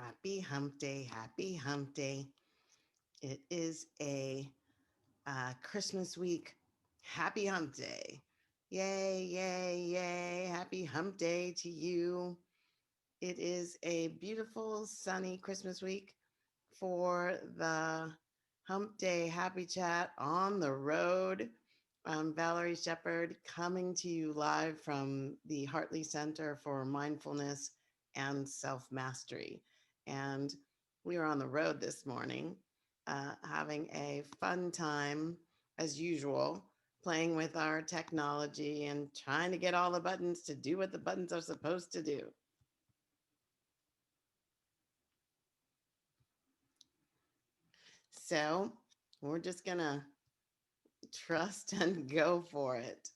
Happy hump day. Happy hump day. It is a Christmas week. Happy hump day. Yay, yay, yay. Happy hump day to you. It is a beautiful, sunny Christmas week for the hump day happy chat on the road. I'm Valerie Shepard coming to you live from the Hartley Center for Mindfulness and Self Mastery. And we are on the road this morning, having a fun time as usual, playing with our technology and trying to get all the buttons to do what the buttons are supposed to do. So we're just going to trust and go for it.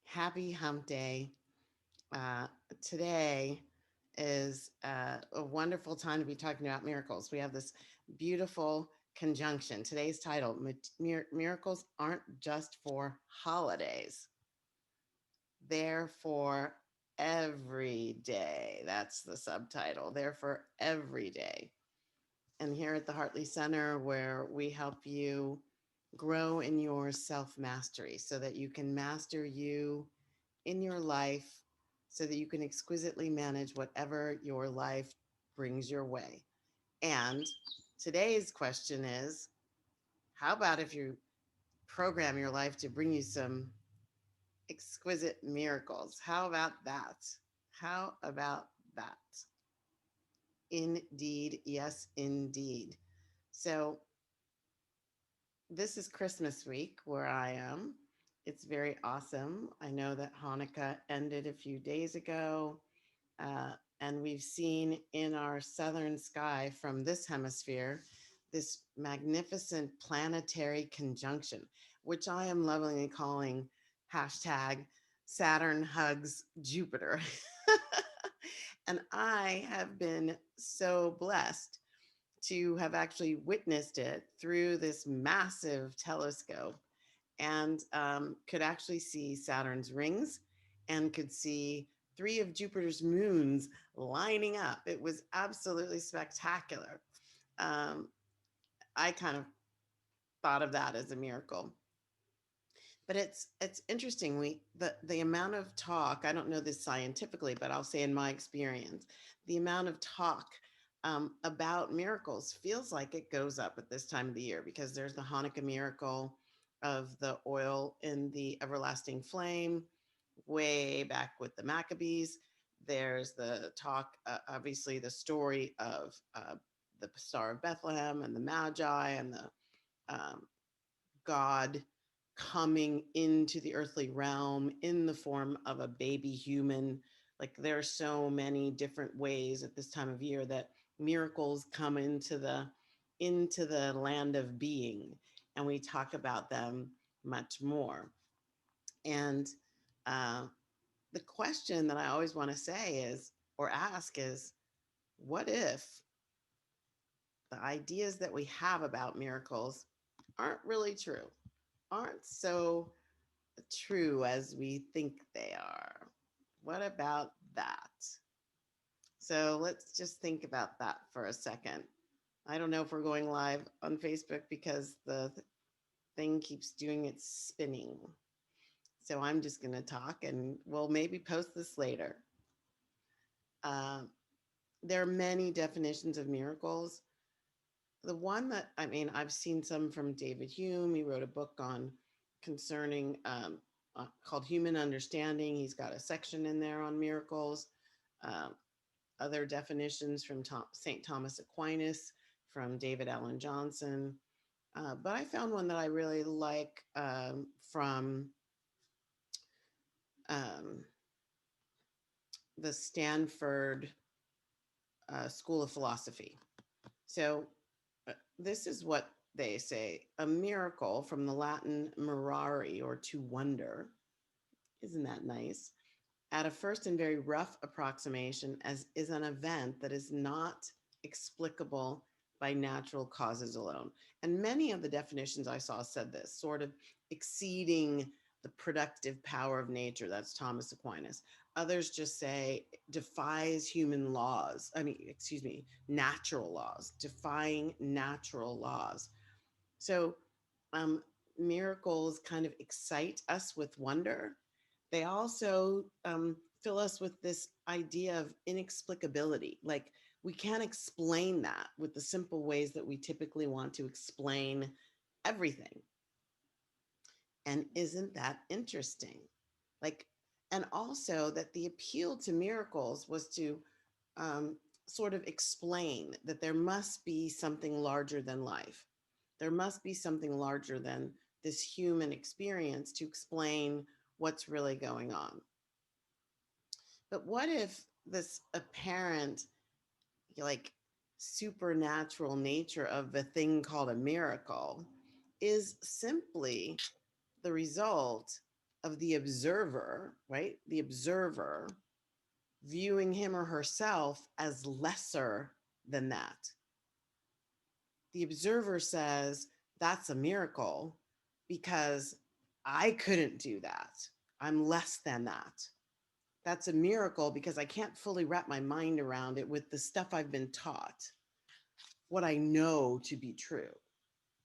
Happy hump day. Uh, Today is a wonderful time to be talking about miracles. We have this beautiful conjunction. Today's title: Miracles aren't just for holidays, they're for every day. That's the subtitle. They're for every day. And here at the Hartley Center, where we help you grow in your self mastery so that you can master you in your life, so that you can exquisitely manage whatever your life brings your way. And today's question is, how about if you program your life to bring you some exquisite miracles? How about that? How about that? Indeed. Yes, indeed. So, this is Christmas week where I am. It's very awesome. I know that Hanukkah ended a few days ago, and we've seen in our southern sky from this hemisphere this magnificent planetary conjunction, which I am lovingly calling hashtag Saturn hugs Jupiter. And I have been so blessed to have actually witnessed it through this massive telescope and could actually see Saturn's rings and could see three of Jupiter's moons lining up. It was absolutely spectacular. Um, I kind of thought of that as a miracle. But it's interesting. The amount of talk, I don't know this scientifically, but I'll say in my experience, the amount of talk about miracles feels like it goes up at this time of the year because there's the Hanukkah miracle of the oil in the everlasting flame, way back with the Maccabees. There's the talk, obviously, the story of the Star of Bethlehem and the Magi and the um, God coming into the earthly realm in the form of a baby human. Like there are so many different ways at this time of year that miracles come into the land of being, and we talk about them much more. And uh, the question that I always want to say is, or ask is, what if the ideas that we have about miracles aren't really true, aren't so true as we think they are? What about that? So let's just think about that for a second. I don't know if we're going live on Facebook because the thing keeps doing its spinning. So I'm just going to talk and we'll maybe post this later. Uh, there are many definitions of miracles. The one that, I mean, I've seen some from David Hume. He wrote a book on concerning called Human Understanding. He's got a section in there on miracles. Um, Other definitions from St. Thomas Aquinas, from David Allen Johnson. But I found one that I really like from um, the Stanford School of Philosophy. So this is what they say: a miracle, from the Latin mirare, or to wonder. Isn't that nice? At a first and very rough approximation, as is an event that is not explicable by natural causes alone. And many of the definitions I saw said this, sort of exceeding the productive power of nature. That's Thomas Aquinas. Others just say defies human laws. I mean, excuse me, natural laws, defying natural laws. So, um, miracles kind of excite us with wonder. They also fill us with this idea of inexplicability. Like, we can't explain that with the simple ways that we typically want to explain everything. And isn't that interesting? Like, and also that the appeal to miracles was to um, sort of explain that there must be something larger than life. There must be something larger than this human experience to explain what's really going on. But what if this apparent, like, supernatural nature of the thing called a miracle is simply the result of the observer, right? The observer viewing him or herself as lesser than that. The observer says, that's a miracle because I couldn't do that. I'm less than that. That's a miracle because I can't fully wrap my mind around it with the stuff I've been taught, what I know to be true.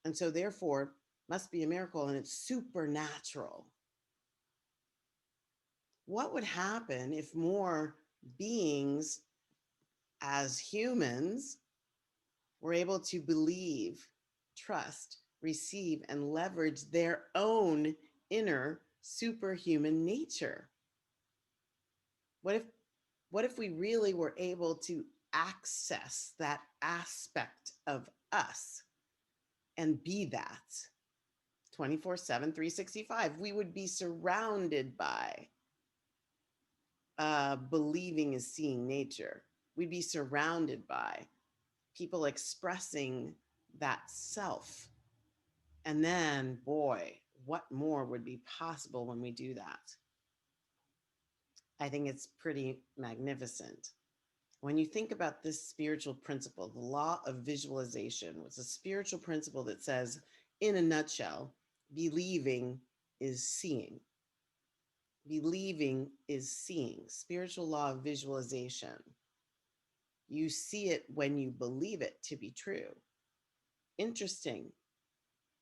And so, therefore, must be a miracle and it's supernatural. What would happen if more beings as humans were able to believe, trust, receive, and leverage their own inner superhuman nature? What if we really were able to access that aspect of us and be that 24/7, 365? We would be surrounded by believing is seeing nature. We'd be surrounded by people expressing that self. And then, boy, what more would be possible when we do that? I think it's pretty magnificent. When you think about this spiritual principle, the law of visualization was a spiritual principle that says, in a nutshell, believing is seeing. Believing is seeing. Spiritual law of visualization. You see it when you believe it to be true. Interesting.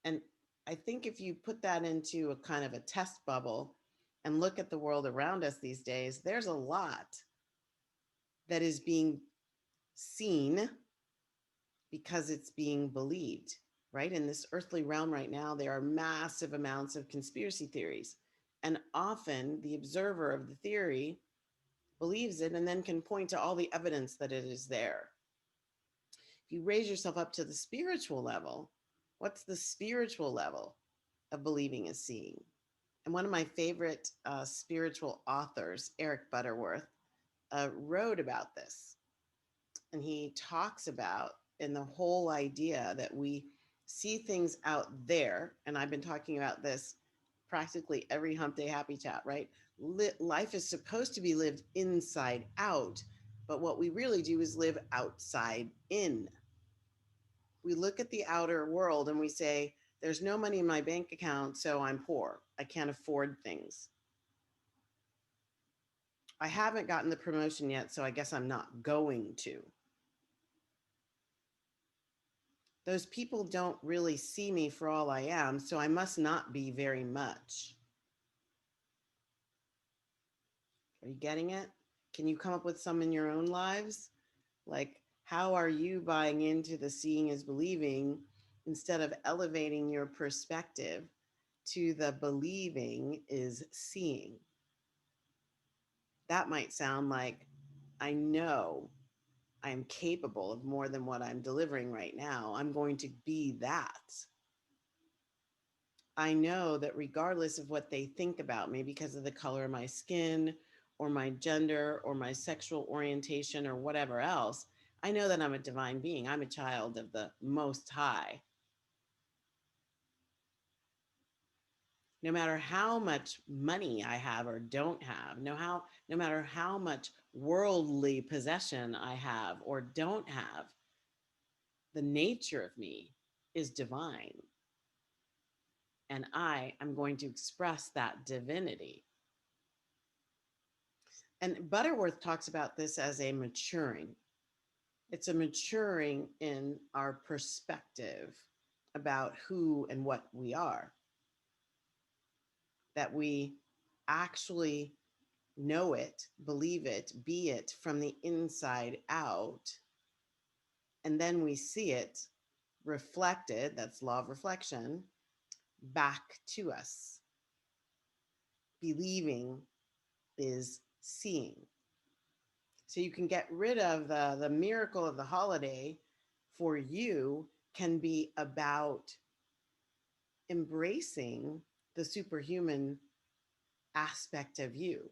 And I think if you put that into a kind of a test bubble and look at the world around us these days, there's a lot that is being seen because it's being believed, right? In this earthly realm right now, there are massive amounts of conspiracy theories. And often the observer of the theory believes it and then can point to all the evidence that it is there. If you raise yourself up to the spiritual level, what's the spiritual level of believing is seeing? And one of my favorite spiritual authors, Eric Butterworth, wrote about this. And he talks about in the whole idea that we see things out there. And I've been talking about this practically every Hump Day Happy Chat, right? Life is supposed to be lived inside out, but what we really do is live outside in. We look at the outer world and we say, there's no money in my bank account, so I'm poor. I can't afford things. I haven't gotten the promotion yet, so I guess I'm not going to. Those people don't really see me for all I am, so I must not be very much. Are you getting it? Can you come up with some in your own lives? Like, how are you buying into the seeing is believing instead of elevating your perspective to the believing is seeing? That might sound like, I know I am capable of more than what I'm delivering right now. I'm going to be that. I know that regardless of what they think about me because of the color of my skin or my gender or my sexual orientation or whatever else, I know that I'm a divine being. I'm a child of the Most High. No matter how much money I have or don't have, no matter how much worldly possession I have or don't have, the nature of me is divine. and I am going to express that divinity. And Butterworth talks about this as a maturing. It's a maturing in our perspective about who and what we are, that we actually know it, believe it, be it from the inside out. And then we see it reflected, that's law of reflection, back to us. Believing is seeing. So you can get rid of the miracle of the holiday for you can be about embracing the superhuman aspect of you,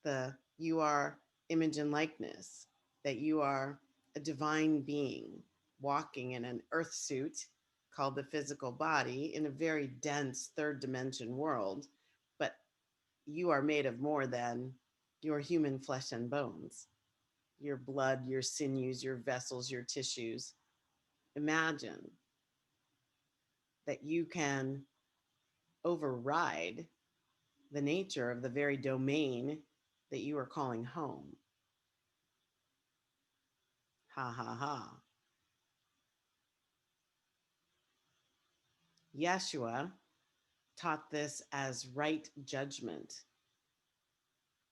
the you are image and likeness, that you are a divine being walking in an earth suit called the physical body in a very dense third dimension world, but you are made of more than your human flesh and bones, your blood, your sinews, your vessels, your tissues. Imagine that you can override the nature of the very domain that you are calling home. Ha ha ha. Yeshua taught this as right judgment,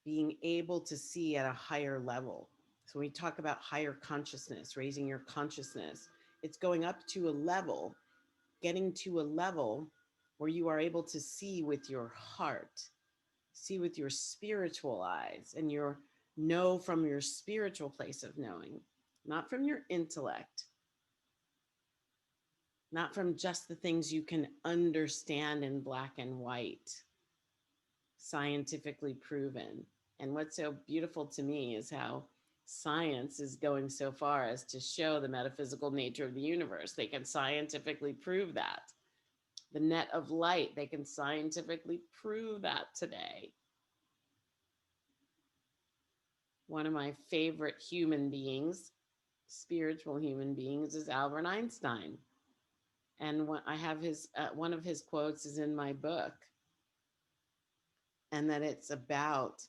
being able to see at a higher level. So when we talk about higher consciousness, raising your consciousness, it's going up to a level, getting to a level where you are able to see with your heart, see with your spiritual eyes, and your know from your spiritual place of knowing, not from your intellect, not from just the things you can understand in black and white, scientifically proven. And what's so beautiful to me is how science is going so far as to show the metaphysical nature of the universe. They can scientifically prove that. The net of light, they can scientifically prove that today. One of my favorite human beings, spiritual human beings, is Albert Einstein. And I have his one of his quotes is in my book, and that it's about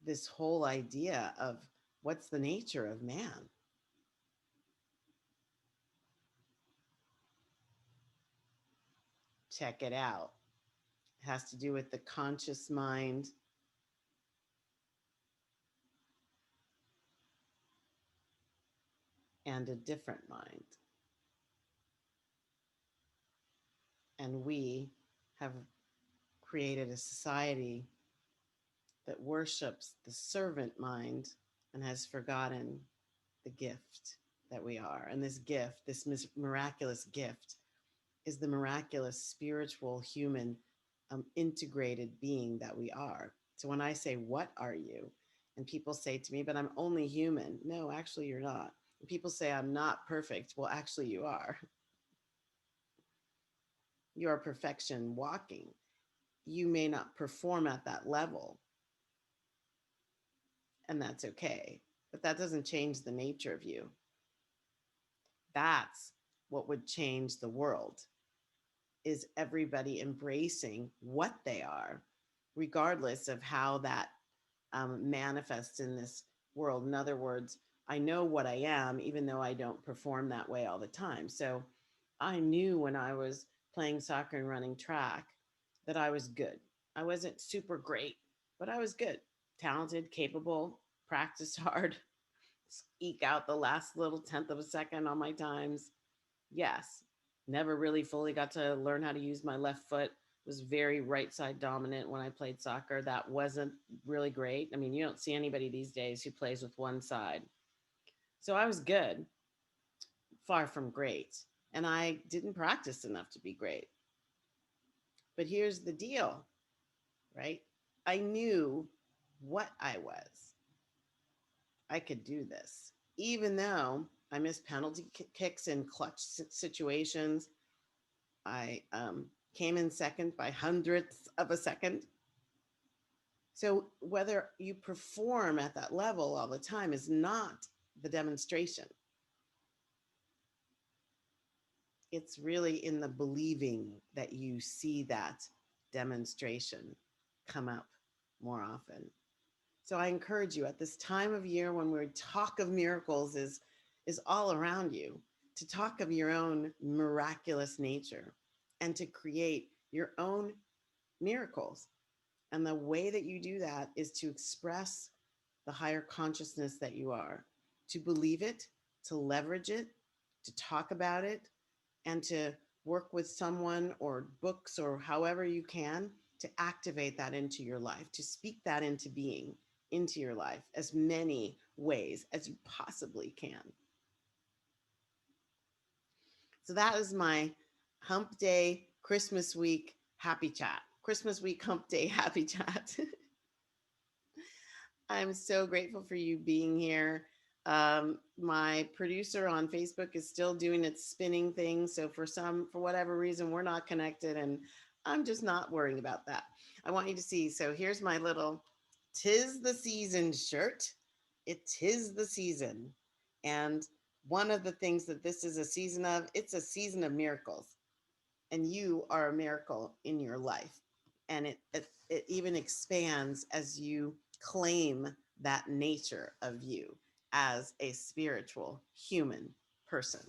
this whole idea of what's the nature of man. Check it out. It has to do with the conscious mind and a different mind. And we have created a society that worships the servant mind and has forgotten the gift that we are. And this gift, this miraculous gift, is the miraculous spiritual human integrated being that we are. So when I say, what are you? And people say to me, but I'm only human. No, actually, you're not. And people say, I'm not perfect. Well, actually, you are. You are perfection walking. You may not perform at that level, and that's okay. But that doesn't change the nature of you. That's what would change the world, is everybody embracing what they are, regardless of how that manifests in this world. In other words, I know what I am, even though I don't perform that way all the time. So I knew when I was playing soccer and running track that I was good. I wasn't super great, but I was good, talented, capable, practiced hard, eke out the last little tenth of a second on my times. Yes, never really fully got to learn how to use my left foot. Was very right side dominant when I played soccer. That wasn't really great. I mean, you don't see anybody these days who plays with one side. So I was good, far from great. And I didn't practice enough to be great. But here's the deal, right? I knew what I was. I could do this. Even though I missed penalty kicks in clutch situations, I came in second by hundredths of a second. So whether you perform at that level all the time is not the demonstration. It's really in the believing that you see that demonstration come up more often. So I encourage you at this time of year when we talk of miracles is all around you, to talk of your own miraculous nature and to create your own miracles. And the way that you do that is to express the higher consciousness that you are, to believe it, to leverage it, to talk about it, and to work with someone or books or however you can to activate that into your life, to speak that into being, into your life as many ways as you possibly can. So that is my hump day, Christmas week, happy chat. Christmas week, hump day, happy chat. I'm so grateful for you being here. My producer on Facebook is still doing its spinning thing. So for whatever reason, we're not connected, and I'm just not worrying about that. I want you to see. So here's my little "'Tis the Season" shirt. It is the season, and one of the things that this is a season of, it's a season of miracles, and you are a miracle in your life. And it even expands as you claim that nature of you as a spiritual human person.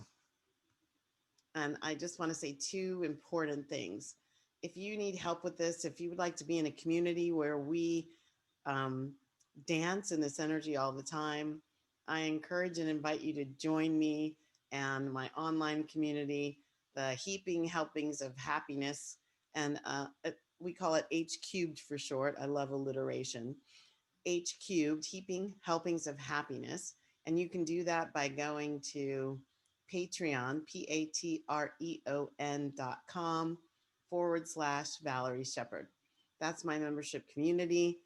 And I just want to say two important things. If you need help with this, if you would like to be in a community where we um, dance in this energy all the time, I encourage and invite you to join me and my online community, the Heaping Helpings of Happiness. And we call it H cubed for short. I love alliteration. H cubed, Heaping Helpings of Happiness. And you can do that by going to Patreon, patreon.com/Valerie Shepherd. That's my membership community.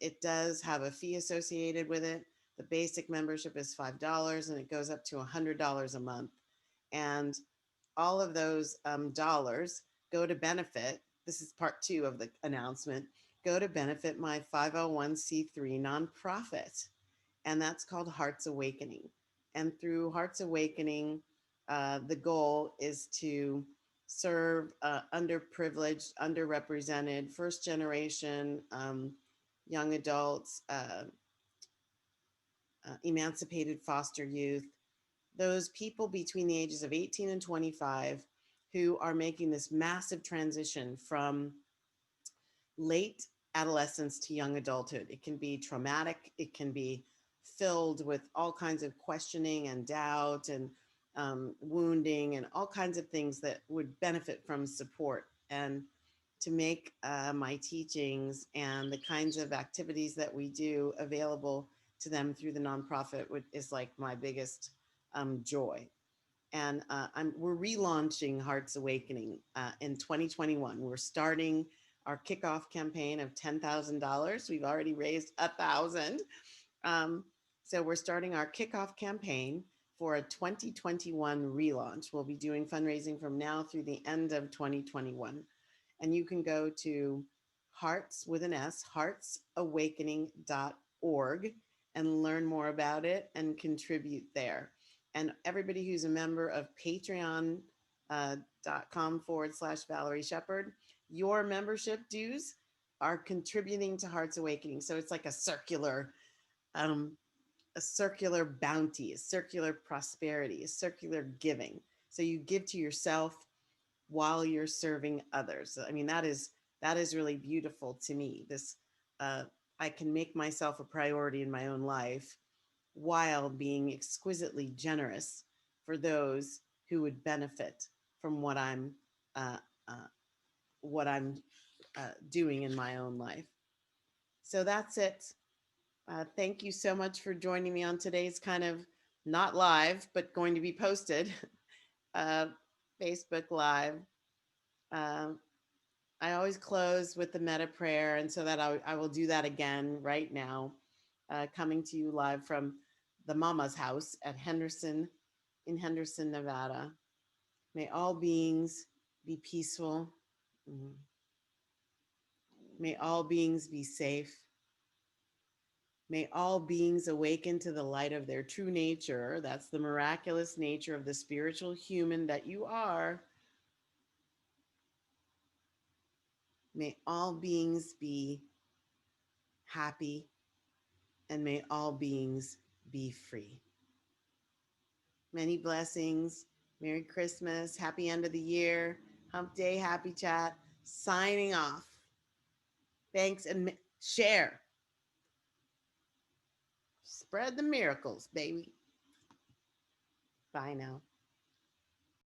It does have a fee associated with it. The basic membership is $5 and it goes up to $100 a month. And all of those dollars go to benefit. This is part two of the announcement, go to benefit my 501c3 nonprofit, and that's called Hearts Awakening. And through Hearts Awakening, the goal is to serve underprivileged, underrepresented, first generation young adults, emancipated foster youth, those people between the ages of 18 and 25 who are making this massive transition from late adolescence to young adulthood. It can be traumatic, it can be filled with all kinds of questioning and doubt and wounding and all kinds of things that would benefit from support. And to make my teachings and the kinds of activities that we do available to them through the nonprofit is like my biggest joy. And we're relaunching Hearts Awakening in 2021. We're starting our kickoff campaign of $10,000. We've already raised 1,000. So we're starting our kickoff campaign for a 2021 relaunch. We'll be doing fundraising from now through the end of 2021. And you can go to hearts with an S, heartsawakening.org, and learn more about it and contribute there. And everybody who's a member of patreon.com/Valerie Shepherd, your membership dues are contributing to Hearts Awakening. So it's like um, a circular bounty, a circular prosperity, a circular giving. So you give to yourself while you're serving others. I mean, that is really beautiful to me. This I can make myself a priority in my own life while being exquisitely generous for those who would benefit from uh, uh, what I'm doing in my own life. So that's it. Thank you so much for joining me on today's kind of not live, but going to be posted uh, Facebook Live. Um, I always close with the meta prayer, and so that I will do that again right now, coming to you live from the Mama's house at in Henderson, Nevada. May all beings be peaceful. Mhm. May all beings be safe. May all beings awaken to the light of their true nature. That's the miraculous nature of the spiritual human that you are. May all beings be happy, and may all beings be free. Many blessings. Merry Christmas. Happy end of the year. Hump Day, happy chat. Signing off. Thanks and share. Spread the miracles, baby. Bye now.